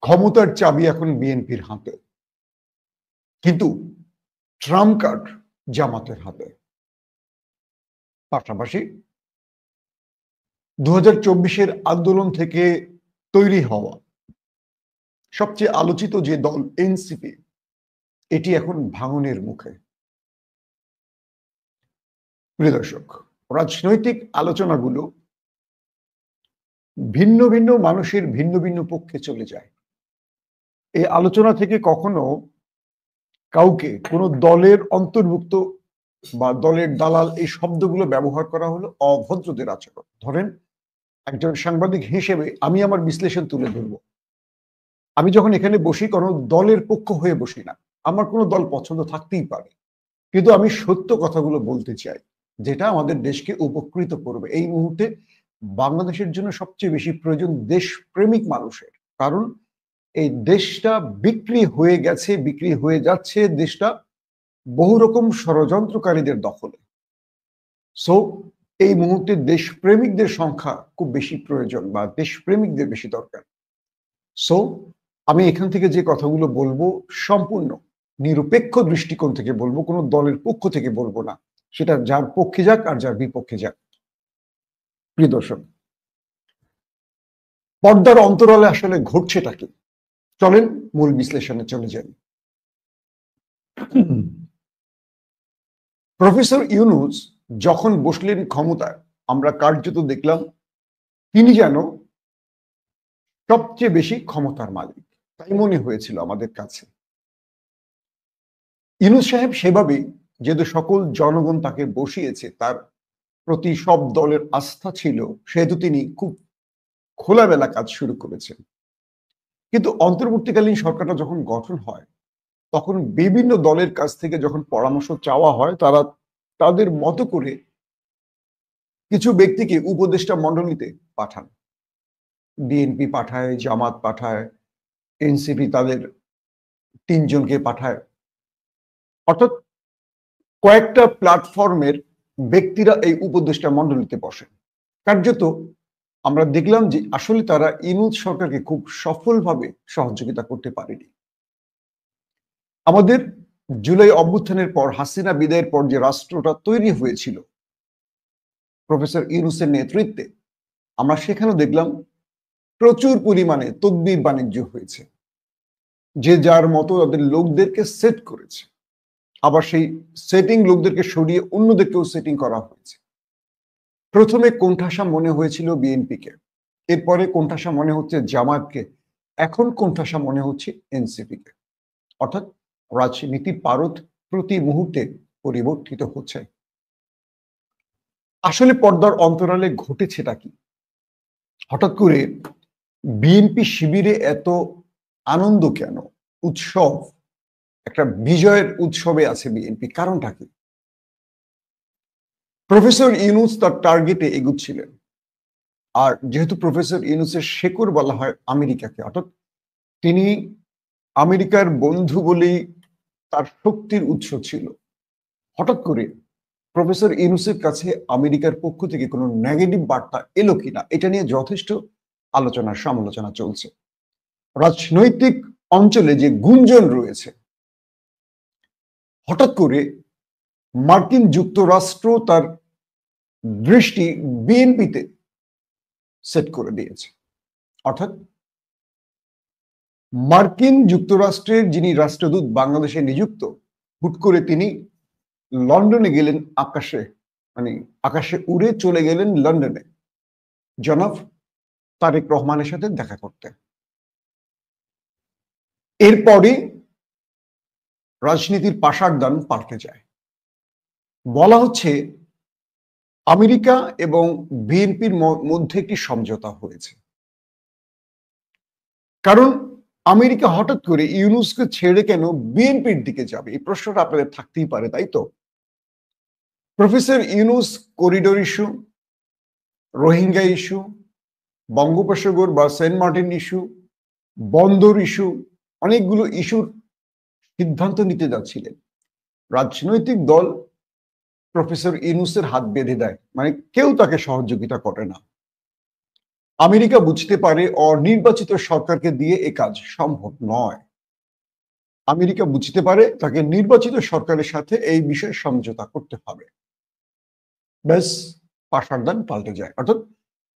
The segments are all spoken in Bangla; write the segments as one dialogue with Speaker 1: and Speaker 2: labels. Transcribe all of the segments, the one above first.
Speaker 1: ক্ষমতার চাবি এখন বিএনপির হাতে, কিন্তু ট্রাম্প কার্ড জামাতের হাতে। পাশাপাশি 2024-এর আন্দোলন থেকে তৈরি হওয়া সবচেয়ে আলোচিত যে দল এনসিপি, এটি এখন ভাঙনের মুখে। প্রিয় দর্শক, রাজনৈতিক আলোচনাগুলো ভিন্ন ভিন্ন মানুষের ভিন্ন ভিন্ন পক্ষে চলে যায়। এই আলোচনা থেকে কখনো কাউকে কোনো দলের অন্তর্ভুক্ত বা দলের দালাল এই শব্দগুলো ব্যবহার করা হলো অভদ্রদের আচরণ। ধরেন, একজন সাংবাদিক হিসেবে আমি আমার বিশ্লেষণ তুলে ধরবো। আমি যখন এখানে বসি কোনো দলের পক্ষ হয়ে বসি না। আমার কোনো দল পছন্দ থাকতেই পারে, কিন্তু আমি সত্য কথাগুলো বলতে চাই, যেটা আমাদের দেশকে উপকৃত করবে। এই মুহূর্তে বাংলাদেশের জন্য সবচেয়ে বেশি প্রয়োজন দেশপ্রেমিক মানুষের, কারণ এই দেশটা বিক্রি হয়ে গেছে, বিক্রি হয়ে যাচ্ছে, দেশটা বহু রকম ষড়যন্ত্রকারীদের দখলে। সো এই মুহূর্তে দেশপ্রেমিকদের সংখ্যা খুব বেশি প্রয়োজন, বা দেশপ্রেমিকদের বেশি দরকার। সো আমি এখান থেকে যে কথাগুলো বলবো সম্পূর্ণ নিরপেক্ষ দৃষ্টিকোণ থেকে বলবো, কোনো দলের পক্ষ থেকে বলবো না। সেটা যার পক্ষে যাক আর যার বিপক্ষে যাক। প্রিয় দর্শক, পর্দার অন্তরালে আসলে ঘটছেটা কি? চলেন মূল বিশ্লেষণে চলে যাই। প্রফেসর ইউনূস যখন বসলেন ক্ষমতায়, আমরা কার্যত দেখলাম তিনি যেন সবচেয়ে বেশি ক্ষমতার মালিক, তাই মনে হয়েছিল আমাদের কাছে। ইউনূস সাহেব সেভাবেই, যেহেতু সকল জনগণ তাকে বসিয়েছে, তার প্রতি সব দলের আস্থা ছিল, সেহেতু তিনি খুব খোলামেলা কাজ শুরু করেছেন। কিন্তু অন্তর্বর্তীকালীন সরকারটা যখন গঠন হয়, তখন বিভিন্ন দলের কাছ থেকে যখন পরামর্শ চাওয়া হয়, তারা তাদের মতো করে কিছু ব্যক্তিকে উপদেষ্টা মণ্ডলীতে পাঠান। বিএনপি পাঠায়, জামাত পাঠায়, এনসিপি তাদের 3 জনকে পাঠায়। অর্থাৎ কয়েকটা প্ল্যাটফর্মের ব্যক্তিরা এই উপদেষ্টা মণ্ডলীতে বসেন। কার্যত আমরা দেখলাম যে আসলে তারা ইউনূস সরকারকে খুব সফলভাবে সহযোগিতা করতে পারেনি। আমাদের জুলাই অভ্যুত্থানের পর, হাসিনা বিদায়ের পর যে রাষ্ট্রটা তৈরি হয়েছিল প্রফেসর ইউনূসের নেতৃত্বে, আমরা সেখানেও দেখলাম প্রচুর পরিমাণে তদবির বাণিজ্য হয়েছে। যে যার মতো তাদের লোকদেরকে সেট করেছে, আবার সেই সেটিং লোকদেরকে সরিয়ে অন্যদেরকেও সেটিং করা হয়েছে। প্রথমে কোণঠাসা মনে হয়েছিল বিএনপিকে, এরপরে কোণঠাসা মনে হচ্ছে জামাতকে, এখন কোণঠাসা মনে হচ্ছে এনসিপিকে। অর্থাৎ রাজনীতির পারদ প্রতি মুহূর্তে পরিবর্তিত হচ্ছে। আসলে পর্দার অন্তরালে ঘটেছেটা কি? হঠাৎ করে বিএনপি শিবিরে এত আনন্দ কেন, উৎসব, একটা বিজয়ের উৎসবে আছে বিএনপি, কারণটা কি? প্রফেসর ইউনূস তার টার্গেটে এগুচ্ছিলেন। আর যেহেতু প্রফেসর ইউনূসের শেকড় বলা হয় আমেরিকাকে, অর্থাৎ তিনি আমেরিকার বন্ধু বলেই তার শক্তির উৎস ছিল। হঠাৎ করে প্রফেসর ইউনূসের কাছে আমেরিকার পক্ষ থেকে কোনো নেগেটিভ বার্তা এলো কিনা, এটা নিয়ে যথেষ্ট আলোচনা সমালোচনা চলছে। রাজনৈতিক অঞ্চলে যে গুঞ্জন রয়েছে, হঠাৎ করে মার্কিন যুক্তরাষ্ট্র তার দৃষ্টি বিএনপিতে সেট করে দিয়েছে। অর্থাৎ মার্কিন যুক্তরাষ্ট্রের যিনি রাষ্ট্রদূত বাংলাদেশে নিযুক্ত, হুট করে তিনি লন্ডনে গেলেন, আকাশে উড়ে চলে গেলেন লন্ডনে জনাব তারেক রহমানের সাথে দেখা করতে। এরপরে রাজনীতির পাশারদান পাল্টে যায়। বলা হচ্ছে আমেরিকা এবং বিএনপির মধ্যে একটি সমঝোতা হয়েছে, কারণ আমেরিকা হঠাৎ করে ইউনূসকে ছেড়ে কেন বিএনপির দিকে যাবে, এই প্রশ্নটা আপনাদের থাকতেই পারে, তাই তো? Professor Yunus corridor issue, Rohingya issue, বঙ্গোপসাগর বা সেন্ট মার্টিন ইস্যু, বন্দর ইস্যু, অনেকগুলো ইস্যুর সিদ্ধান্ত নিতে যাচ্ছিলেন। রাজনৈতিক দল প্রফেসর ইউনূসের হাত বেঁধে দেয়, মানে কেউ তাকে সহযোগিতা করে না। আমেরিকা বুঝতে পারে অনির্বাচিত সরকারকে দিয়ে এ কাজ সম্ভব নয়। আমেরিকা বুঝতে পারে তাকে নির্বাচিত সরকারের সাথে এই বিষয়ে সমঝোতা করতে হবে। ব্যাস, পাশারদান পাল্টে যায়, অর্থাৎ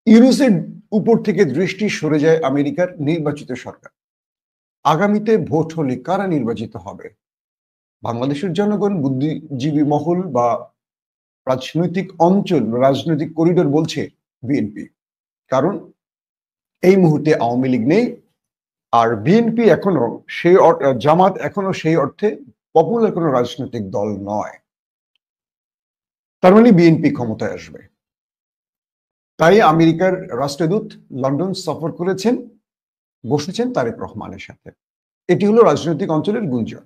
Speaker 1: ইউনুসের উপর থেকে দৃষ্টি সরে যায় আমেরিকার নির্বাচিত সরকার। আগামীতে ভোট হলে কারা নির্বাচিত হবে? বাংলাদেশের জনগণ, বুদ্ধিজীবী মহল বা রাজনৈতিক অঞ্চল, রাজনৈতিক করিডোর বলছে বিএনপি। কারণ এই মুহূর্তে আওয়ামী লীগ নেই, আর বিএনপি এখনো সেই জামাত এখনো সেই অর্থে পপুলার কোনো রাজনৈতিক দল নয়। তার মানে বিএনপি ক্ষমতায় আসবে। তাই আমেরিকার রাষ্ট্রদূত লন্ডন সফর করেছেন, বসেছেন তারেক রহমানের সাথে। এটি হলো রাজনৈতিক অঞ্চলের গুঞ্জন।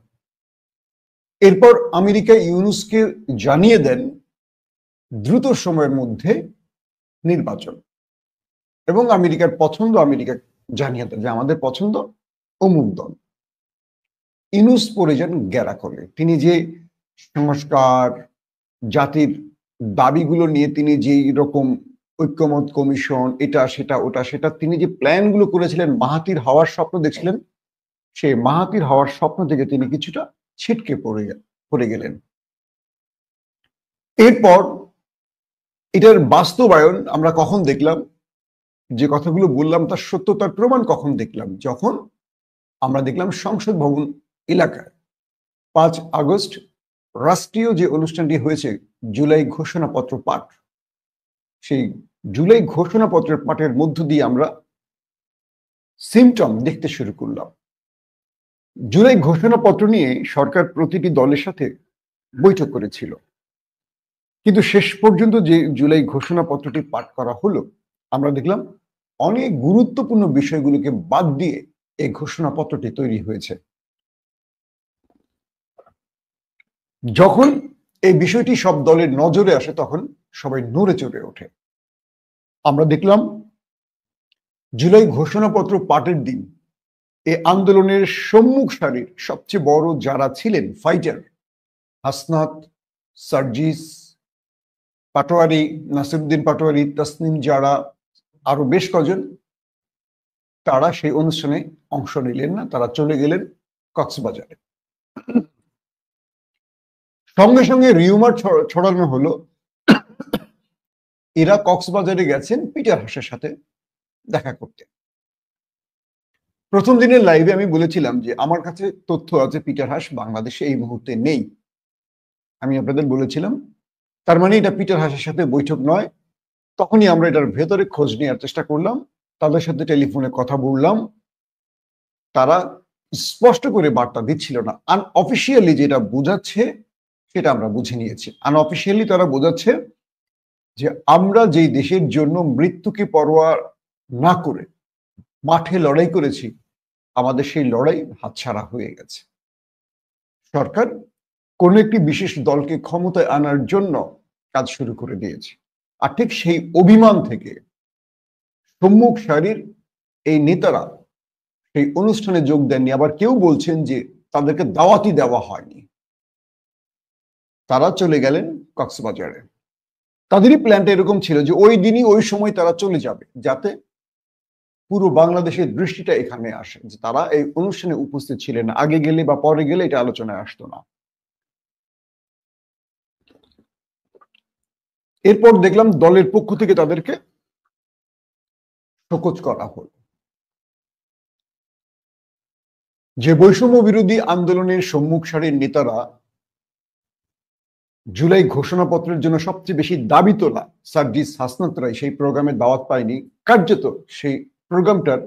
Speaker 1: এরপর আমেরিকা ইউনুসকে জানিয়ে দেন দ্রুত সময়ের মধ্যে নির্বাচন, এবং আমেরিকার পছন্দ, আমেরিকা জানিয়ে দেন যে আমাদের পছন্দ অমুক দল। ইউনুস পড়ে যান গ্যারাকলে। তিনি যে সংস্কার, জাতির দাবিগুলো নিয়ে তিনি যে রকম ঐক্যমত কমিশন, এটা সেটা ওটা সেটা, তিনি যে প্ল্যানগুলো করেছিলেন, মাহাতির হওয়ার স্বপ্ন দেখছিলেন, সেই মাহাতির হওয়ার স্বপ্ন থেকে তিনি কিছুটা ছিটকে পড়ে গেলেন। এরপর এটার বাস্তবায়ন আমরা কখন দেখলাম? যে কথাগুলো বললাম তার সত্যতার প্রমাণ কখন দেখলাম? যখন আমরা দেখলাম সংসদ ভবন এলাকায় 5 আগস্ট রাষ্ট্রীয় যে অনুষ্ঠানটি হয়েছে, জুলাই ঘোষণাপত্র পাঠ, সেই জুলাই ঘোষণাপত্রের পাঠের মধ্য দিয়ে আমরা সিমটম দেখতে শুরু করলাম। জুলাই ঘোষণাপত্র নিয়ে সরকার প্রতিটি দলের সাথে বৈঠক করেছিল, কিন্তু শেষ পর্যন্ত যে জুলাই ঘোষণাপত্রটি পাঠ করা হলো, আমরা দেখলাম অনেক গুরুত্বপূর্ণ বিষয়গুলোকে বাদ দিয়ে এই ঘোষণাপত্রটি তৈরি হয়েছে। যখন এই বিষয়টি সব দলের নজরে আসে, তখন সবাই নড়ে চড়ে ওঠে। আমরা দেখলাম জুলাই ঘোষণাপত্র পাঠের দিন এই আন্দোলনের সম্মুখ সারির সবচেয়ে বড় যারা ছিলেন ফাইটার, হাসনাত, সার্জিস, পাটোয়ারি, নাসিরুদ্দিন পাটোয়ারি, তাসনিম জারা, আরো বেশ কজন, তারা সেই অনুষ্ঠানে অংশ নিলেন না, তারা চলে গেলেন কক্সবাজারে। সঙ্গে সঙ্গে রিউমার ছড়ানো হলো এরা কক্সবাজারে গেছেন পিটার হাসের সাথে দেখা করতে। প্রথম দিনের লাইভে আমি বলেছিলাম যে আমার কাছে তথ্য আছে পিটার হাস বাংলাদেশে এই মুহূর্তে নেই। আমি আপনাদের বলেছিলাম, তার মানে এটা পিটার হাসের সাথে বৈঠক নয়। তখনই আমরা এটার ভেতরে খোঁজ নেওয়ার চেষ্টা করলাম, তাদের সাথে টেলিফোনে কথা বললাম। তারা স্পষ্ট করে বার্তা দিচ্ছিল না। আনঅফিসিয়ালি যেটা বোঝাচ্ছে সেটা আমরা বুঝে নিয়েছি। আনঅফিসিয়ালি তারা বোঝাচ্ছে যে আমরা যেই দেশের জন্য মৃত্যুকে পরোয়া না করে মাঠে লড়াই করেছি, আমাদের সেই লড়াই হাতছাড়া হয়ে গেছে। সরকার কোন একটি বিশেষ দলকে ক্ষমতায় আনার জন্য কাজ শুরু করে দিয়েছে। আর ঠিক সেই অভিমান থেকে সম্মুখ সারির এই নেতারা সেই অনুষ্ঠানে যোগ দেননি। আবার কেউ বলছেন যে তাদেরকে দাওয়াতই দেওয়া হয়নি। তারা চলে গেলেন কক্সবাজারে। তাদেরই প্ল্যানটা এরকম ছিল যে ওই দিনই ওই সময় তারা চলে যাবে, যাতে পুরো বাংলাদেশের দৃষ্টিটা এখানে আসে যে তারা এই অনুষ্ঠানে উপস্থিত ছিলেন না। আগে গেলে বা পরে গেলে এটা আলোচনায় আসতো না। এরপর দেখলাম দলের পক্ষ থেকে তাদেরকে শোকজ করা হলো। যে বৈষম্য বিরোধী আন্দোলনের সম্মুখ সারির নেতারা জুলাই ঘোষণাপত্রের জন্য সবচেয়ে বেশি দাবি তোলা সার্জিস, হাসনাতরাই সেই প্রোগ্রামে দাওয়াত পায়নি। কার্যত সেই প্রোগ্রামটার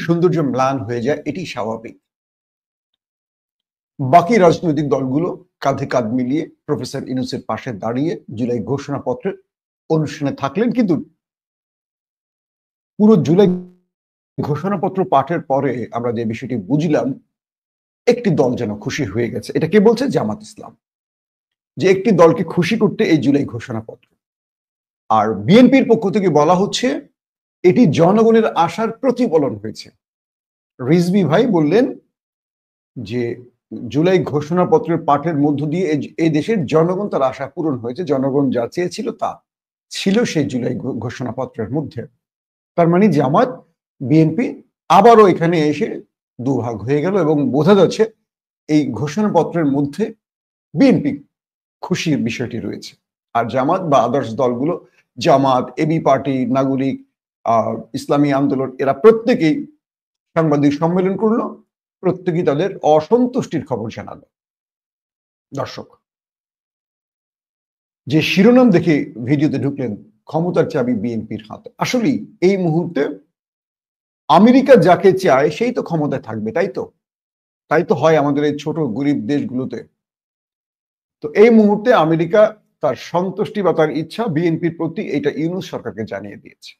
Speaker 1: সৌন্দর্য ম্লান হয়ে যায়, এটি স্বাভাবিক। বাকি রাজনৈতিক দলগুলো কাঁধে কাঁধ মিলিয়ে প্রফেসর ইউনূসের পাশে দাঁড়িয়ে জুলাই ঘোষণাপত্রের অনুষ্ঠানে থাকলেন, কিন্তু পুরো জুলাই ঘোষণাপত্র পাঠের পরে আমরা যে বিষয়টি বুঝলাম, একটি দল যেন খুশি হয়ে গেছে। এটা কে বলছে? জামাত ইসলাম। যে একটি দলকে খুশি করতে এই জুলাই ঘোষণাপত্র। আর বিএনপির পক্ষ থেকে বলা হচ্ছে এটি জনগণের আশার প্রতিফলন হয়েছে। রিজভী ভাই বললেন যে জুলাই ঘোষণাপত্রের পাঠের মধ্য দিয়ে এই দেশের জনগণ তার আশা পূরণ হয়েছে, জনগণ যা চেয়েছিল তা। ছিল সেই জুলাই ঘোষণাপত্রের মধ্যে। তার মানে জামাত বিএনপি আবারও এখানে এসে দুভাগ হয়ে গেল এবং বোঝা যাচ্ছে এই ঘোষণাপত্রের মধ্যে বিএনপি খুশির বিষয়টি রয়েছে। আর জামাত বা আদার্স দলগুলো, জামাত, এবি পার্টি, নাগরিক, ইসলামী আন্দোলন, এরা প্রত্যেকেই সাংবাদিক সম্মেলন করলো, প্রত্যেকেই তাদের অসন্তুষ্টির খবর জানালো। দর্শক, যে শিরোনাম দেখে ভিডিওতে ঢুকলেন, ক্ষমতার চাবি বিএনপির হাতে, আসলেই এই মুহূর্তে আমেরিকা যাকে চায় সেই তো ক্ষমতায় থাকবে, তাই তো হয় আমাদের এই ছোট গরিব দেশগুলোতে। তো এই মুহূর্তে আমেরিকা তার সন্তুষ্টি বা তার ইচ্ছা বিএনপির প্রতি এটা ইউনূস সরকারকে জানিয়ে দিয়েছে।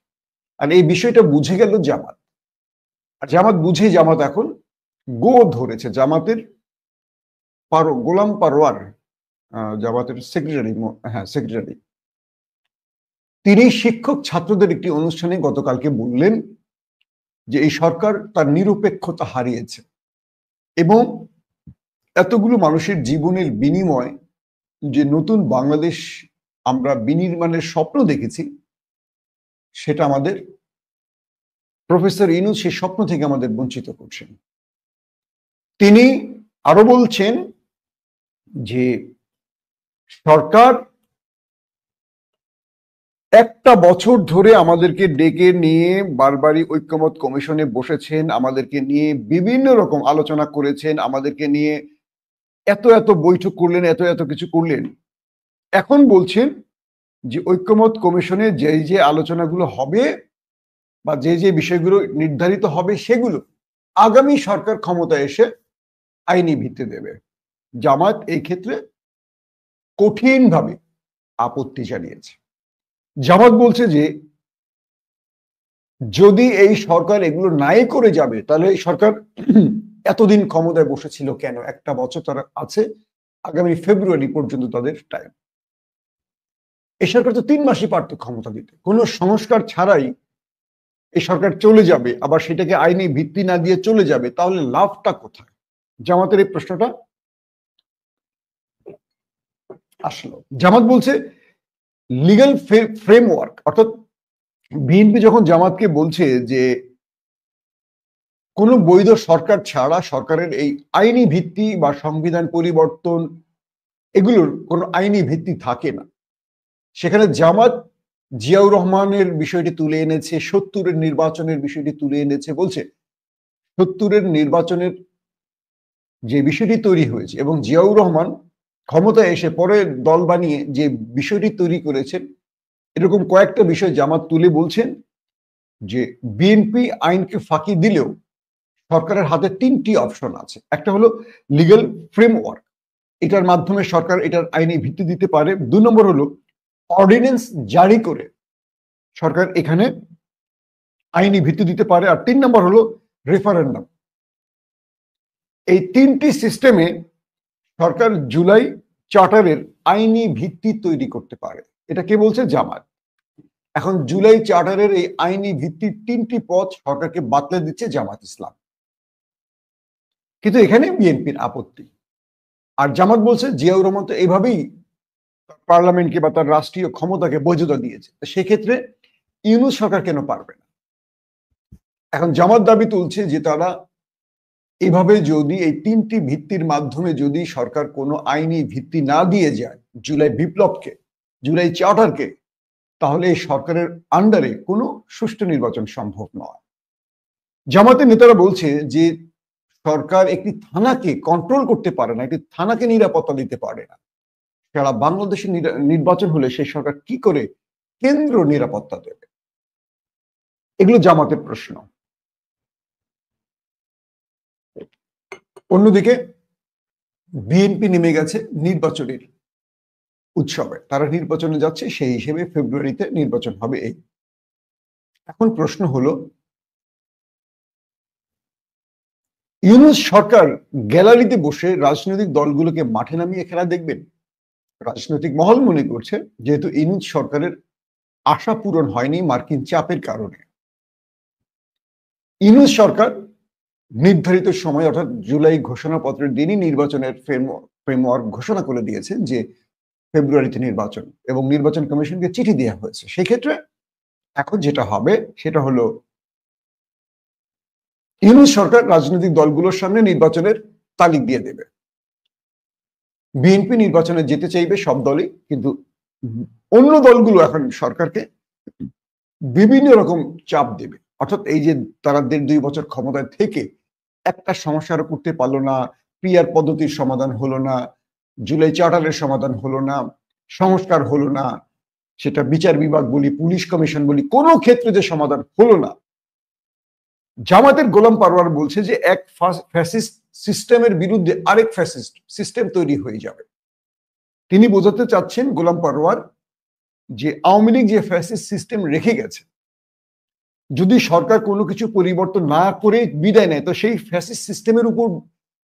Speaker 1: আর এই বিষয়টা বুঝে গেল জামাত। আর জামাত বুঝেই জামাত এখন গো ধরেছে। জামাতের গোলাম পারওয়ার, জামাতের সেক্রেটারি, তিনি শিক্ষক ছাত্রদের একটি অনুষ্ঠানে গতকালকে বললেন যে এই সরকার তার নিরপেক্ষতা হারিয়েছে এবং এতগুলো মানুষের জীবনের বিনিময় যে নতুন বাংলাদেশ আমরা বিনির্মাণের স্বপ্ন দেখেছি, সেটা আমাদের প্রফেসর ইউনূস সেই স্বপ্ন থেকে আমাদের বঞ্চিত করছেন। তিনি আরো বলছেন যে সরকার একটা বছর ধরে আমাদেরকে ডেকে নিয়ে বারবারই ঐক্যমত কমিশনে বসেছেন, আমাদেরকে নিয়ে বিভিন্ন রকম আলোচনা করেছেন, আমাদেরকে নিয়ে এত বৈঠক করলেন, এত কিছু করলেন। এখন বলছেন যে ঐক্যমত কমিশনে যে আলোচনাগুলো হবে বা যে বিষয়গুলো নির্ধারিত হবে সেগুলো আগামী সরকার ক্ষমতা এসে আইনি ভিত্তি দেবে। জামাত এই ক্ষেত্রে কঠিনভাবে আপত্তি জানিয়েছে। জামাত বলছে যে যদি এই সরকার এগুলো নাই করে যাবে, তাহলে এই সরকার এতদিন ক্ষমতায় বসেছিল কেন? একটা বছর তারা আছে, আগামী ফেব্রুয়ারি পর্যন্ত তাদের টাইম। এই সরকার তো 3 মাসই পারত ক্ষমতা দিতে। কোনো সংস্কার ছাড়াই এই সরকার চলে যাবে, আবার সেটাকে আইনি ভিত্তি না দিয়ে চলে যাবে, তাহলে লাভটা কোথায়? জামাতের এই প্রশ্নটা আসলো। জামাত বলছে লিগ্যাল ফ্রেমওয়ার্ক, অর্থাৎ বিএনপি যখন জামাতকে বলছে যে কোন বৈধ সরকার ছাড়া সরকারের এই আইনি ভিত্তি বা সংবিধান পরিবর্তন, এগুলোর কোনো আইনি ভিত্তি থাকে না, সেখানে জামাত জিয়াউর রহমানের বিষয়টি তুলে এনেছে, ৭০-এর নির্বাচনের বিষয়টি তুলে এনেছে। বলছে ৭০-এর নির্বাচনের যে বিষয়টি তৈরি হয়েছে এবং জিয়াউর রহমান ক্ষমতায় এসে পরে দল বানিয়ে যে বিষয়টি তৈরি করেছেন, এরকম কয়েকটা বিষয় জামাত তুলে বলছেন যে বিএনপি আইনকে ফাঁকি দিলেও সরকারের হাতে 3টি অপশন আছে। একটা হলো লিগ্যাল ফ্রেমওয়ার্ক, এটার মাধ্যমে সরকার এটার আইনি ভিত্তি দিতে পারে। 2 নম্বর হলো অর্ডিন্যান্স জারি করে সরকার এখানে আইনি ভিত্তি দিতে পারে। আর 3 নম্বর হলো রেফারেন্ডাম। এই 3টি সিস্টেমে সরকার জুলাই চার্টারের আইনি ভিত্তি তৈরি করতে পারে। এটা কে বলছে? জামাত। এখন জুলাই চার্টারের এই আইনি ভিত্তির 3টি পথ সরকারকে বাতলে দিচ্ছে জামাত ইসলাম, কিন্তু এখানে বিএনপির আপত্তি। আর জামাত বলছে জিয়াউর রহমান তো এইভাবেই পার্লামেন্টকে বা তার রাষ্ট্রীয় ক্ষমতাকে বৈধতা দিয়েছে, সেক্ষেত্রে ইউনূস সরকার কেন পারবে না? এখন জামাত দাবি তুলছে যে তারা এভাবে যদি এই 3টি ভিত্তির মাধ্যমে যদি সরকার কোনো আইনি ভিত্তি না দিয়ে যায় জুলাই বিপ্লবকে, জুলাই চার্টারকে, তাহলে এই সরকারের আন্ডারে কোনো সুষ্ঠু নির্বাচন সম্ভব নয়। জামাতের নেতারা বলছে যে সরকার একটি থানাকে কন্ট্রোল করতে পারে না, একটি থানাকে নিরাপত্তা দিতে পারে না। সারা বাংলাদেশের নির্বাচন হলে সেই সরকার কি করে কেন্দ্র নিরাপত্তা দেবে? এগুলো জামাতের প্রশ্ন। অন্যদিকে বিএনপি নেমে গেছে নির্বাচনের উৎসবে, তারা নির্বাচনে যাচ্ছে, সেই হিসেবে ফেব্রুয়ারিতে নির্বাচন হবে। এখন প্রশ্ন হলো ইউনূস সরকার গ্যালারিতে বসে রাজনৈতিক দলগুলোকে মাঠে নামিয়ে খেলা দেখবেন? রাজনৈতিক মহল মনে করছে যেহেতু ইউনূস সরকারের আশা পূরণ হয়নি মার্কিন চাপের কারণে, ইউনূস সরকার নির্ধারিত সময় অর্থাৎ জুলাই ঘোষণাপত্রের দিনই নির্বাচনের ফ্রেমওয়ার্ক ঘোষণা করে দিয়েছে যে ফেব্রুয়ারিতে নির্বাচন এবং নির্বাচন কমিশনকে চিঠি দেওয়া হয়েছে। সেক্ষেত্রে এখন যেটা হবে সেটা হলো ইউনূস সরকার রাজনৈতিক দলগুলোর সামনে নির্বাচনের তারিখ দিয়ে দেবে। বিএনপি নির্বাচনে যেতে চাইবে সব দলই, কিন্তু অন্য দলগুলো এখন সরকারকে বিভিন্ন রকম চাপ দেবে। অর্থাৎ এই যে তারা 1.5-2 বছর ক্ষমতায় থেকে একটা সমস্যার করতে পারলো না, পিআর পদ্ধতির সমাধান হলো না, জুলাই চার্টারের সমাধান হলো না, সংস্কার হলো না, সেটা বিচার বিভাগ বলি, পুলিশ কমিশন বলি, কোনো ক্ষেত্রে যে সমাধান হলো না। জামাতের গোলাম পারওয়ার বলছে যে এক ফ্যাসিস্ট সিস্টেমের বিরুদ্ধে আরেক ফ্যাসিস্ট সিস্টেম তৈরি হয়ে যাবে। তিনি বোঝাতে চাচ্ছেন গোলাম পারওয়ার যে আওয়ামী লীগ যে ফ্যাসিস্ট সিস্টেম রেখে গেছে, যদি সরকার কোনো কিছু পরিবর্তন না করে বিদায় নেয় তো সেই ফ্যাসিস্ট সিস্টেমের উপর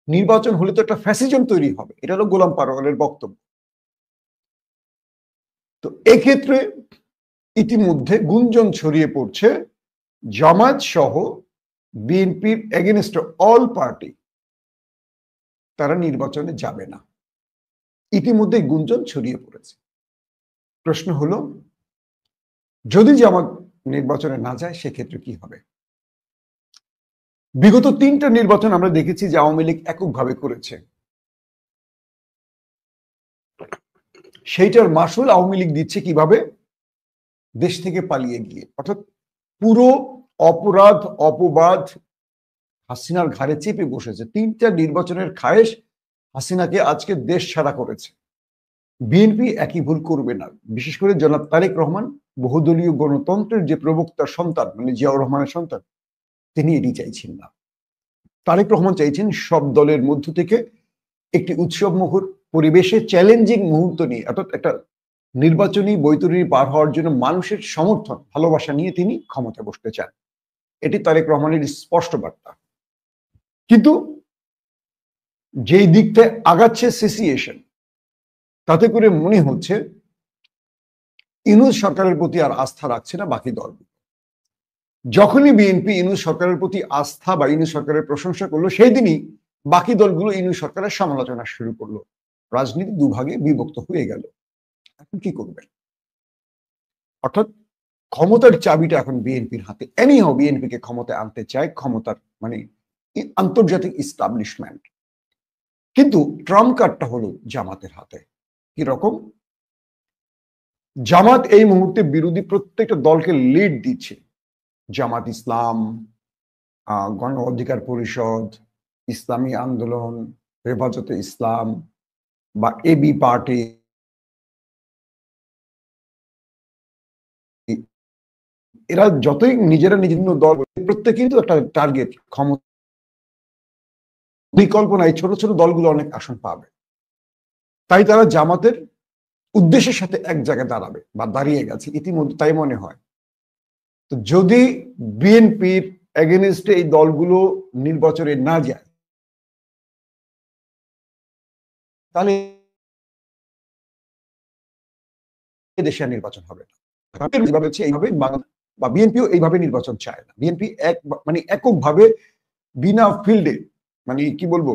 Speaker 1: নির্বাচন হলে তো একটা ফ্যাসিজম তৈরি হবে। এটা হলো গোলাম পারওয়ারের বক্তব্য। তো এক্ষেত্রে ইতিমধ্যে গুঞ্জন ছড়িয়ে পড়ছে জামাত সহ বিএনপির এগেনস্ট অল পার্টি তারা নির্বাচনে যাবে না। ইতিমধ্যে গুঞ্জন ছড়িয়ে পড়েছে। প্রশ্ন হলো যদি জামাত নির্বাচনে না যায় সেক্ষেত্রে কি হবে? বিগত 3টা নির্বাচন আমরা দেখেছি যে আওয়ামী লীগ এককভাবে করেছে, সেইটার মাসুল আওয়ামী লীগ দিচ্ছে কিভাবে? দেশ থেকে পালিয়ে গিয়ে। অর্থাৎ পুরো অপরাধ অপবাদ হাসিনার ঘাড়ে চেপে বসেছে। 3টা নির্বাচনের খায়েশ হাসিনাকে আজকে দেশ ছাড়া করেছে। বিএনপি একই ভুল করবে না। বিশেষ করে জনাব তারেক রহমান বহুদলীয় গণতন্ত্রের যে প্রবক্তার সন্তান, মানে জিয়াউর রহমানের সন্তান, তিনি এটি চাইছেন না। তারেক রহমান চাইছেন সব দলের মধ্য থেকে একটি উৎসব মুখর পরিবেশে চ্যালেঞ্জিং মুহূর্ত নিয়ে, অর্থাৎ একটা নির্বাচনী বৈতরণী পার হওয়ার জন্য মানুষের সমর্থন ভালোবাসা নিয়ে তিনি ক্ষমতায় বসতে চান। এটি তারেক রহমানের স্পষ্ট বার্তা। কিন্তু যেই দিকটায় আগাচ্ছে সিসিএশন, তাতে করে মনে হচ্ছে ইউনূস সরকারের প্রতি আর আস্থা রাখছে না বাকি দল। যখনই বিএনপি ইউনূস সরকারের প্রতি আস্থা বা ইউনূস সরকারের প্রশংসা করলো, সেই দিনই বাকি দলগুলো ইউনূস সরকারের সমালোচনা শুরু করলো। রাজনীতি দুভাগে বিভক্ত হয়ে গেল। এখন কি করবে? অর্থাৎ ক্ষমতার চাবিটা এখন বিএনপির হাতে। এনিহাও বিএনপিকে ক্ষমতায় আনতে চায় ক্ষমতার মানে আন্তর্জাতিক ইস্টাবলিশমেন্ট। কিন্তু ট্রাম্প কার্ডটা হলো জামাতের হাতে। কি রকম? জামাত এই মুহূর্তে বিরোধী প্রত্যেকটা দলকে লিড দিচ্ছে। জামাত ইসলাম, গণ অধিকার পরিষদ, ইসলামী আন্দোলন, হেফাজতে ইসলাম বা এবি পার্টি, এরা যতই নিজেরা নিজের দল, প্রত্যেকে কিন্তু একটা টার্গেট, ক্ষমতা, বিকল্প নাই। ছোট ছোট দলগুলো অনেক আসন পাবে, তাই তারা জামাতের উদ্দেশ্যের সাথে এক জায়গায় দাঁড়াবে বা দাঁড়িয়ে গেছে ইতিমধ্যে, তাই মনে হয়। তো যদি বিএনপির এগেনস্টে এই দলগুলো নির্বাচনে না যায়, তাহলে দেশে নির্বাচন হবে না। এইভাবে বা বিএনপিও এইভাবে নির্বাচন চায় না। বিএনপি এককভাবে বিনা ফিল্ডে, মানে কি বলবো,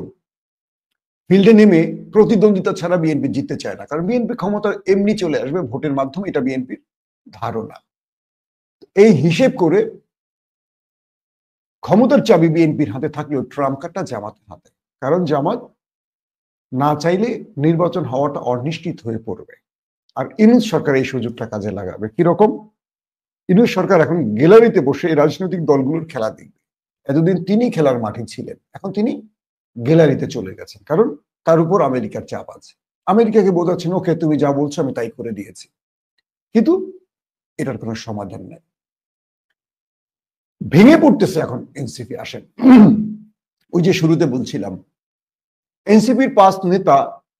Speaker 1: ফিল্ডে নেমে প্রতিদ্বন্দ্বিতা ছাড়া বিএনপি জিততে চায় না। কারণ বিএনপি ক্ষমতা এমনি চলে আসবে ভোটের মাধ্যমে, এটা বিএনপির ধারণা। এই হিসেব করে ক্ষমতার চাবি বিএনপির হাতে থাকলেও ট্রাম্প কার্ডটা জামাতের হাতে। কারণ জামাত না চাইলে নির্বাচন হওয়াটা অনিশ্চিত হয়ে পড়বে। আর ইউনূস সরকার এই সুযোগটা কাজে লাগাবে। কিরকম? ইউনূস সরকার এখন গ্যালারিতে বসে এই রাজনৈতিক দলগুলোর খেলা দেখবে। এতদিন তিনি খেলার মাঠে ছিলেন, এখন তিনি গ্যালারিতে চলে গেছেন। কারণ তার উপর আমেরিকার চাপ আছে। আমেরিকাকে বোঝাচ্ছেন, ওকে তুমি যা বলছো আমি তাই করে দিয়েছি। কিন্তু এটার কোনো সমাধান নেই। ভেঙে পড়তেছে এখন এনসিপি। আসেন, ওই যে শুরুতে বলছিলাম, এনসিপির 5 নেতা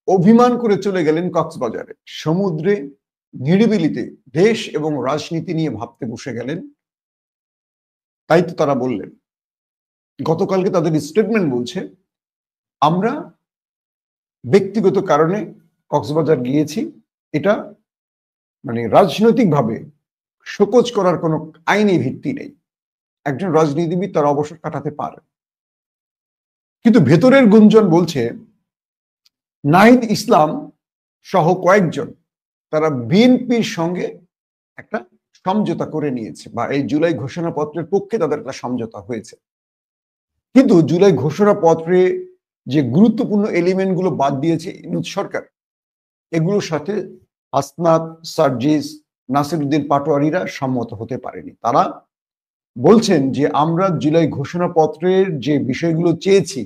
Speaker 1: অভিমান করে চলে গেলেন কক্সবাজারে। সমুদ্রে নিরিবিলিতে দেশ এবং রাজনীতি নিয়ে ভাবতে বসে গেলেন। তাই তো তারা বললেন, গতকালকে তাদের স্টেটমেন্ট বলছে, আমরা ব্যক্তিগত কারণে কক্সবাজার গিয়েছি, এটা মানে রাজনৈতিকভাবে শোকজ করার কোনো আইনি ভিত্তি নেই। একজন রাজনীতিবিদ তার অবসর কাটাতে পারে। কিন্তু ভেতরের গুঞ্জন বলছে নাহিদ ইসলাম সহ কয়েকজন তারা বিএনপির সঙ্গে একটা সমঝোতা করে নিয়েছে, বা এই জুলাই ঘোষণাপত্রের পক্ষে তাদের একটা সমঝোতা হয়েছে। কিন্তু জুলাই ঘোষণাপত্রে যে গুরুত্বপূর্ণ এলিমেন্টগুলো বাদ দিয়েছে ইউনূস সরকার, এগুলোর সাথে হাসনাত, সার্জিস, নাসিরউদ্দিন পাটোয়ারিরা সম্মত হতে পারেনি। তারা বলছেন যে আমরা জুলাই ঘোষণাপত্রের যে বিষয়গুলো চেয়েছি,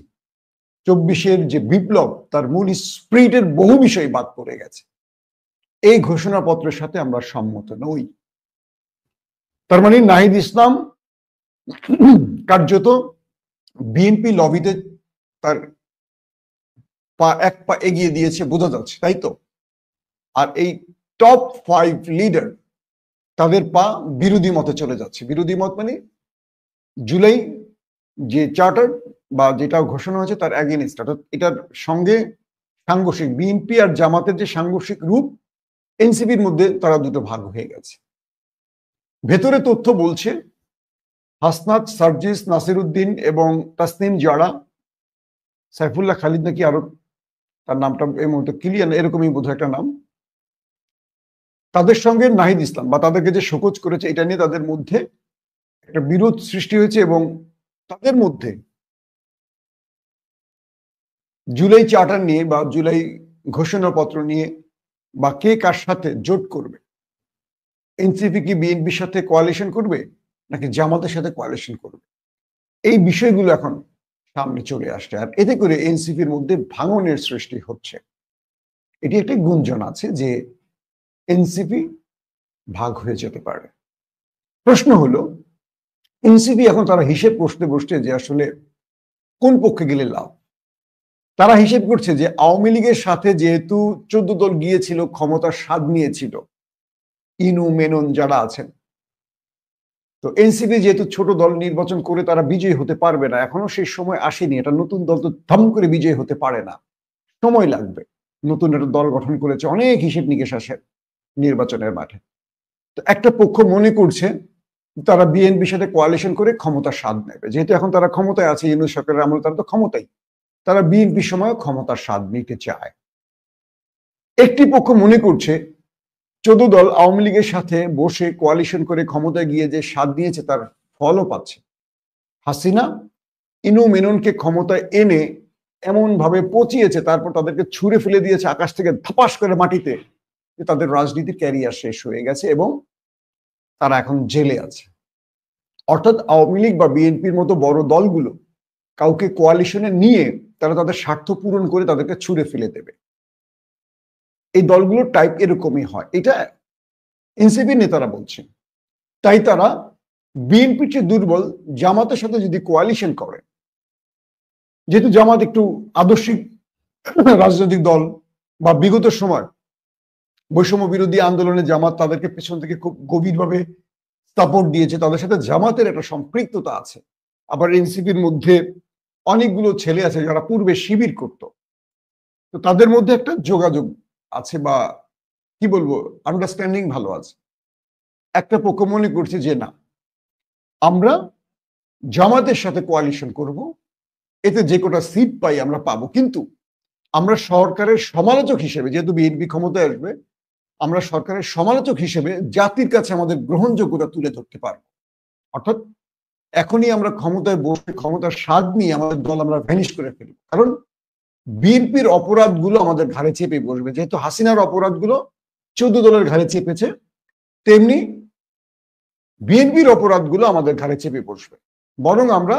Speaker 1: 24-এর যে বিপ্লব, তার মূল স্পিরিটের বহু বিষয় বাদ পড়ে গেছে। এই ঘোষণাপত্রের সাথে আমরা সম্মত নই। তার মানে নাহিদ ইসলাম কার্যত বিএনপি লবিতে তার এক পা এগিয়ে দিয়েছে বোঝা যাচ্ছে, তাই তো? আর এই টপ 5 লিডার তাদের পা বিরোধী মতে চলে যাচ্ছে। বিরোধী মত মানে জুলাই যে চার্টার বা যেটা ঘোষণা হয়েছে তার এগেইনস্ট, অর্থাৎ এটার সঙ্গে সাংঘর্ষিক বিএনপি আর জামাতের যে সাংঘর্ষিক রূপ, এনসিপির মধ্যে তারা দুটো ভাগ হয়ে গেছে। ভেতরে তথ্য বলছে হাসনাত, সার্জিস, নাসিরউদ্দিন এবং তাসনিম জারা, সাইফুল্লাহ খালিদ নাকি আরো, তার নামটা এই মুহূর্তে ক্লিয়ার, এরকমই বোধহয় একটা নাম, তাদের সঙ্গে নাহিদ ইসলাম বা তাদেরকে যে শোকজ করেছে এটা নিয়ে তাদের মধ্যে একটা বিরোধ সৃষ্টি হয়েছে, এবং তাদের মধ্যে জুলাই চার্টার নিয়ে বা জুলাই ঘোষণাপত্র নিয়ে বা কে কার সাথে জোট করবে, এনসিপি কি বিএনপির সাথে কোয়ালিশন করবে নাকি জামাতের সাথে কোয়ালিশন করবে, এই বিষয়গুলো এখন সামনে চলে আসছে। আর এতে করে এনসিপির মধ্যে ভাঙনের সৃষ্টি হচ্ছে। এটি একটা গুঞ্জন আছে যে এনসিপি ভাগ হয়ে যেতে পারে। প্রশ্ন হলো এনসিপি এখন তারা হিসেব করতে বসছে যে আসলে কোন পক্ষে গেলে লাভ। তারা হিসেব করছে যে আওয়ামী লীগের সাথে যেহেতু 14 দল গিয়েছিল, ক্ষমতার স্বাদ নিয়েছিল, ইনু মেনন যারা আছেন, তো এনসিপি যেহেতু ছোট দল নির্বাচন করে তারা বিজয়ী হতে পারবে না, এখনো সেই সময় আসেনি। এটা নতুন দল তো ধাম করে বিজয়ী হতে পারে না, সময় লাগবে। নতুন একটা দল গঠন করেছে, অনেক হিসেব নিকেশ আসে নির্বাচনের মাঠে। তো একটা পক্ষ মনে করছে তারা বিএনপির সাথে কোয়ালিশন করে ক্ষমতার স্বাদ নেবে, যেহেতু এখন তারা ক্ষমতায় আছে, ইউনূস সরকারের আমলে তারা তো ক্ষমতায়, তারা বিএনপির সময় ক্ষমতার স্বাদ নিতে চায়। একটি পক্ষ মনে করছে 14 দল আওয়ামী লীগের সাথে বসে কোয়ালিশন করে ক্ষমতায় গিয়ে যে স্বাদ নিয়েছে তার ফলও পাচ্ছে। হাসিনা ইনু মেননকে ক্ষমতায় এনে এমন ভাবে পচিয়েছে, তারপর তাদেরকে ছুঁড়ে ফেলে দিয়েছে আকাশ থেকে ধাপাস করে মাটিতে, যে তাদের রাজনীতির ক্যারিয়ার শেষ হয়ে গেছে এবং তারা এখন জেলে আছে। অর্থাৎ আওয়ামী লীগ বা বিএনপির মতো বড় দলগুলো কাউকে কোয়ালিশনে নিয়ে তারা তাদের স্বার্থ পূরণ করে তাদেরকে ছুঁড়ে ফেলে দেবে। এই দলগুলোর টাইপ এরকমই হয়, এটা এনসিপি নেতারা বলছেন। তাই তারা বিএনপির চেয়ে দুর্বল জামাতের সাথে যদি কোয়ালিশন করে, যেহেতু জামাত একটু আদর্শিক রাজনৈতিক দল, বা বিগত সময় বৈষম্য বিরোধী আন্দোলনে জামাত তাদেরকে পেছন থেকে খুব গভীরভাবে সাপোর্ট দিয়েছে, তাদের সাথে জামাতের একটা সম্পৃক্ততা আছে। আবার এনসিপির মধ্যে অনেকগুলো ছেলে আছে যারা পূর্বে শিবির করত, তো তাদের মধ্যে একটা যোগাযোগ আছে, বা কি বলবো, আন্ডারস্ট্যান্ডিং ভালো আছে। একটা পক্ষ মনে করছে যে না, আমরা জামাতের সাথে কোয়ালিশন করব, এতে যে কটা সিট পাই আমরা পাবো, কিন্তু আমরা সরকারের সমালোচক হিসেবে, যেহেতু বিএনপি ক্ষমতায় আসবে, আমরা সরকারের সমালোচক হিসেবে জাতির কাছে আমাদের গ্রহণযোগ্যতা তুলে ধরতে পারবো। অর্থাৎ এখনই আমরা ক্ষমতায় বসে ক্ষমতার স্বাদ নিয়ে আমাদের দল আমরা ভ্যানিশ করে ফেলব, কারণ বিএনপির অপরাধগুলো আমাদের ঘাড়ে চেপে বসবে। যেহেতু হাসিনার অপরাধগুলো 14 দলের ঘাড়ে চেপেছে, তেমনি বিএনপির অপরাধগুলো আমাদের ঘাড়ে চেপে বসবে। বরং আমরা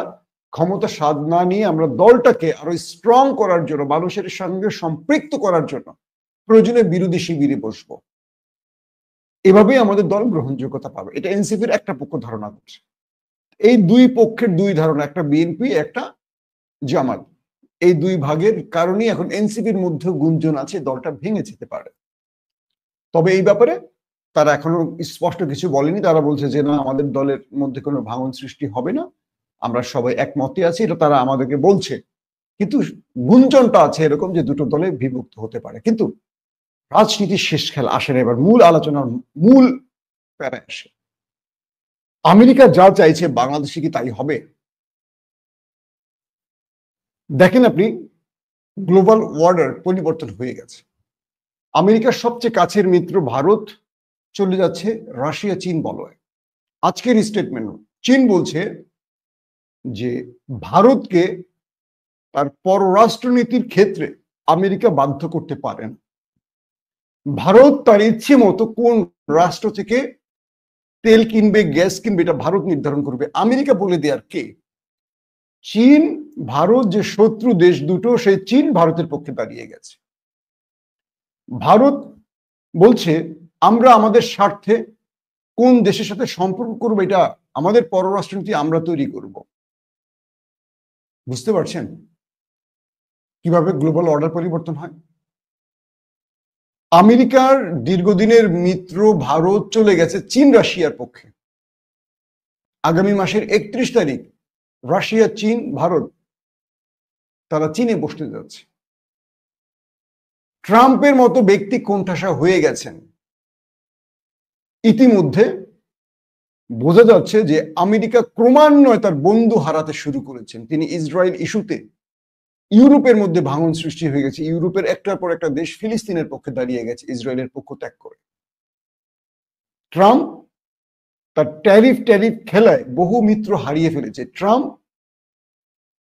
Speaker 1: ক্ষমতা স্বাদ না নিয়ে আমরা দলটাকে আরো স্ট্রং করার জন্য, মানুষের সঙ্গে সম্পৃক্ত করার জন্য প্রয়োজনে বিরোধী শিবিরে বসবো। এভাবেই আমাদের দল গ্রহণযোগ্যতা পাবে। এটা এনসিপির একটা পক্ষ ধারণা করছে। এই দুই পক্ষের দুই ধারণা, একটা বিএনপি একটা জামাত, এই দুই ভাগের কারণেই এখন এনসিপির মধ্যে গুঞ্জন আছে দলটা ভেঙে যেতে পারে। তবে এই ব্যাপারে তারা এখনো স্পষ্ট কিছু বলেনি। তারা বলছে যে না, আমাদের দলের মধ্যে কোনো ভাঙন সৃষ্টি হবে না, আমরা সবাই একমতে আছি, এটা তারা আমাদেরকে বলছে। কিন্তু গুঞ্জনটা আছে এরকম যে দুটো দলে বিভক্ত হতে পারে। কিন্তু রাজনীতির শেষ খেলা আসে না, এবার মূল আলোচনার মূল প্যারায় আসে। আমেরিকা যা চাইছে বাংলাদেশে কি তাই হবে? দেখেন আপনি, গ্লোবাল অর্ডার পরিবর্তন হয়ে গেছে। আমেরিকার সবচেয়ে কাছের মিত্র ভারত চলে যাচ্ছে রাশিয়া চীন বলয়ে। আজকের স্টেটমেন্ট চীন বলছে যে ভারতকে তার পররাষ্ট্রনীতির ক্ষেত্রে আমেরিকা বাধ্য করতে পারেন। ভারত তার ইচ্ছে মতো কোন রাষ্ট্র থেকে তেল কিনবে, গ্যাস কিনবে, এটা ভারত নির্ধারণ করবে। আমেরিকা বলে দেয়ার কে? চীন ভারত যে শত্রু দেশ দুটো, সেই চীন ভারতের পক্ষে দাঁড়িয়ে গেছে। ভারত বলছে আমরা আমাদের স্বার্থে কোন দেশের সাথে সম্পর্ক করবো, এটা আমাদের পররাষ্ট্রনীতি আমরা তৈরি করব। বুঝতে পারছেন কিভাবে গ্লোবাল অর্ডার পরিবর্তন হয়? আমেরিকার দীর্ঘদিনের মিত্র ভারত চলে গেছে চীন রাশিয়ার পক্ষে। আগামী মাসের 31 তারিখ রাশিয়া, চীন, ভারত তারা চীনে বসতে যাচ্ছে। ট্রাম্পের মতো ব্যক্তি কোণঠাসা হয়ে গেছেন। ইতিমধ্যে বোঝা যাচ্ছে যে আমেরিকা ক্রমান্বয়ে তার বন্ধু হারাতে শুরু করেছেন। তিনি ইসরায়েল ইস্যুতে ইউরোপের মধ্যে ভাঙন সৃষ্টি হয়ে গেছে। ইউরোপের একটার পর একটা দেশ ফিলিস্তিনের পক্ষে দাঁড়িয়ে গেছে ইসরায়েলের পক্ষ ত্যাগ করে। ট্রাম্প তার ট্যারিফ খেলায় বহু মিত্র হারিয়ে ফেলেছে। ট্রাম্প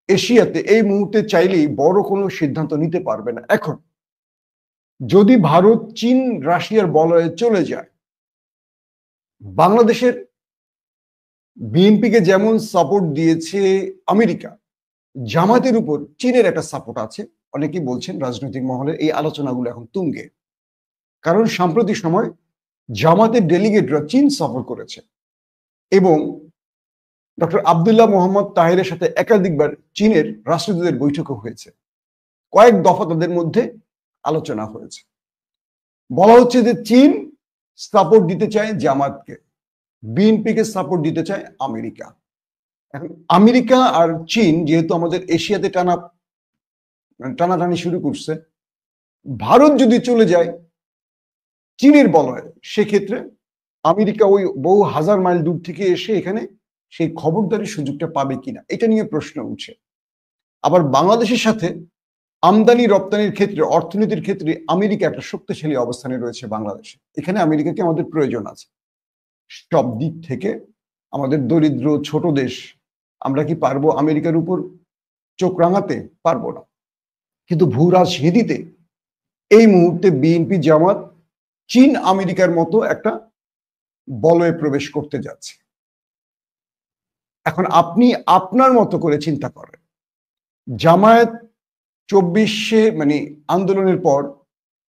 Speaker 1: এশিয়াতে এই মুহূর্তে চাইলেই বড় কোনো সিদ্ধান্ত নিতে পারবে না। এখন যদি ভারত চীন রাশিয়ার বলয়ে চলে যায়, বাংলাদেশের বিএনপিকে যেমন সাপোর্ট দিয়েছে আমেরিকা, জামাতের উপর চীনের একটা সাপোর্ট আছে। অনেকেই বলছেন রাজনৈতিক মহলে এই আলোচনাগুলো এখন তুঙ্গে, কারণ সাম্প্রতিক সময় জামাতের ডেলিগেটরা চীন সফর করেছে এবং ডক্টর আব্দুল্লাহ মোহাম্মদ তাহেরের সাথে একাধিকবার চীনের রাষ্ট্রদূতের বৈঠকও হয়েছে। কয়েক দফা তাদের মধ্যে আলোচনা হয়েছে। বলা হচ্ছে যে চীন সাপোর্ট দিতে চায় জামাতকে, বিএনপিকে সাপোর্ট দিতে চায় আমেরিকা। এখন আমেরিকা আর চীন যেহেতু আমাদের এশিয়াতে টানাটানি শুরু করছে, ভারত যদি চলে যায় চীনের বলয়ে, সেক্ষেত্রে আমেরিকা ওই বহু হাজার মাইল দূর থেকে এসে এখানে সেই খবরদারির সুযোগটা পাবে কিনা, এটা নিয়ে প্রশ্ন উঠছে। আবার বাংলাদেশের সাথে আমদানি রপ্তানির ক্ষেত্রে, অর্থনীতির ক্ষেত্রে আমেরিকা একটা শক্তিশালী অবস্থানে রয়েছে বাংলাদেশে। এখানে আমেরিকাকে আমাদের প্রয়োজন আছে। সব দিক থেকে আমাদের দরিদ্র ছোট দেশ, আমরা কি পারবো আমেরিকার উপর চোখ রাঙাতে? পারবো না। কিন্তু ভূ রাজনীতিতে এই মুহূর্তে বিএনপি, জামাত চীন আমেরিকার মতো একটা বলয়ে প্রবেশ করতে যাচ্ছে। এখন আপনি আপনার মতো করে চিন্তা করেন। জামায়াত 24 আন্দোলনের পর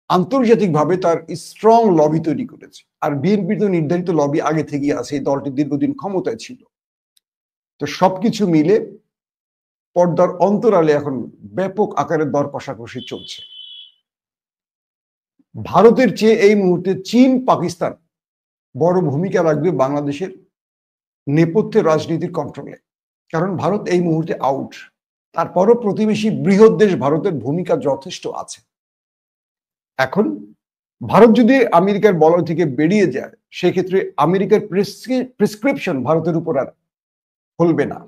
Speaker 1: আন্তর্জাতিকভাবে তার স্ট্রং লবি তৈরি করেছে, আর বিএনপির তো নির্ধারিত লবি আগে থেকেই আছে। এই দলটি দীর্ঘদিন ক্ষমতায় ছিল। তো সবকিছু মিলে পর্দার অন্তরালে এখন ব্যাপক আকারে দর কষাকষি চলছে। ভারতের চেয়ে এই মুহূর্তে চীন, পাকিস্তান বড় ভূমিকা রাখবে বাংলাদেশের নেপথ্যে রাজনীতির কন্ট্রোলে, কারণ ভারত এই মুহূর্তে আউট। তারপরও প্রতিবেশী বৃহৎ দেশ ভারতের ভূমিকা যথেষ্ট আছে। এখন ভারত যদি আমেরিকার বলয় থেকে বেরিয়ে যায়, সেক্ষেত্রে আমেরিকার প্রেসক্রিপশন ভারতের উপর আর ফলবে না।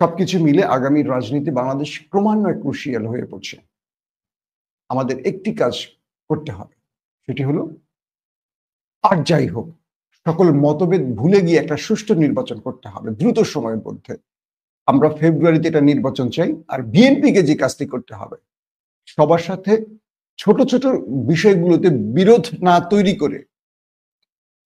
Speaker 1: সবকিছু মিলে আগামীর রাজনীতি বাংলাদেশ ক্রমান্বয়ে ক্রুশিয়াল হয়ে পড়ছে। আমাদের একটি কাজ করতে হবে, সেটি হলো, আর যাই হোক, সকল মতভেদ ভুলে গিয়ে একটা সুষ্ঠু নির্বাচন করতে হবে দ্রুত সময়ের মধ্যে। আমরা ফেব্রুয়ারিতে এটা নির্বাচন চাই। আর বিএনপিকে যে কাজটি করতে হবে, সবার সাথে ছোট ছোট বিষয়গুলোতে বিরোধ না তৈরি করে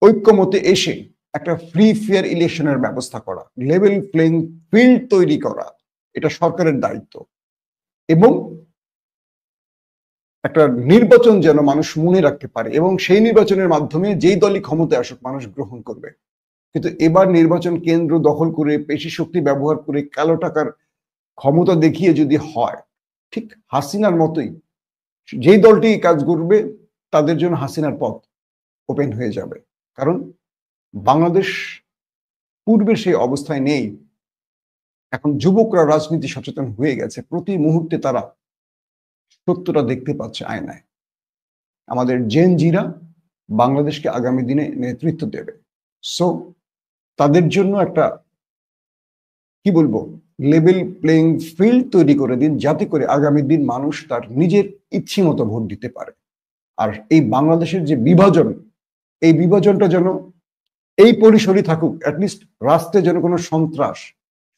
Speaker 1: ঐক্যমতে এসে একটা ফ্রি ফেয়ার ইলেকশনের ব্যবস্থা করা, লেভেল প্লেইং ফিল্ড তৈরি করা, এটা সরকারের দায়িত্ব। এবং একটা নির্বাচন যেন মানুষ মনে রাখতে পারে, এবং সেই নির্বাচনের মাধ্যমে যেই দলই ক্ষমতায় আসুক মানুষ গ্রহণ করবে। কিন্তু এবার নির্বাচন কেন্দ্র দখল করে, পেশি শক্তি ব্যবহার করে, কালো টাকার ক্ষমতা দেখিয়ে যদি হয়, ঠিক হাসিনার মতোই যেই দলটি কাজ করবে তাদের জন্য হাসিনার পথ ওপেন হয়ে যাবে। কারণ বাংলাদেশ পূর্বের সেই অবস্থায় নেই। এখন যুবকরা রাজনীতি সচেতন হয়ে গেছে। প্রতি মুহূর্তে তারা সত্যটা দেখতে পাচ্ছে আয়নায়। আমাদের জেনজিরা বাংলাদেশকে আগামী দিনে নেতৃত্ব দেবে। সো তাদের জন্য একটা কি বলবো, লেভেল প্লেইং ফিল্ড তৈরি করে দিন, যাতে করে আগামী দিন মানুষ তার নিজের ইচ্ছে মতো ভোট দিতে পারে। আর এই বাংলাদেশের যে বিভাজন, এই বিভাজনটা যেন এই পরিসরই থাকুক, অ্যাটলিস্ট রাষ্ট্রে যেন কোনো সন্ত্রাস,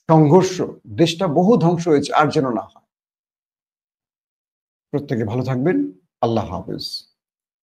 Speaker 1: সংঘর্ষ, দেশটা বহু ধ্বংস হয়েছে আর যেন না হয়। প্রত্যেকে ভালো থাকবেন। আল্লাহ হাফেজ।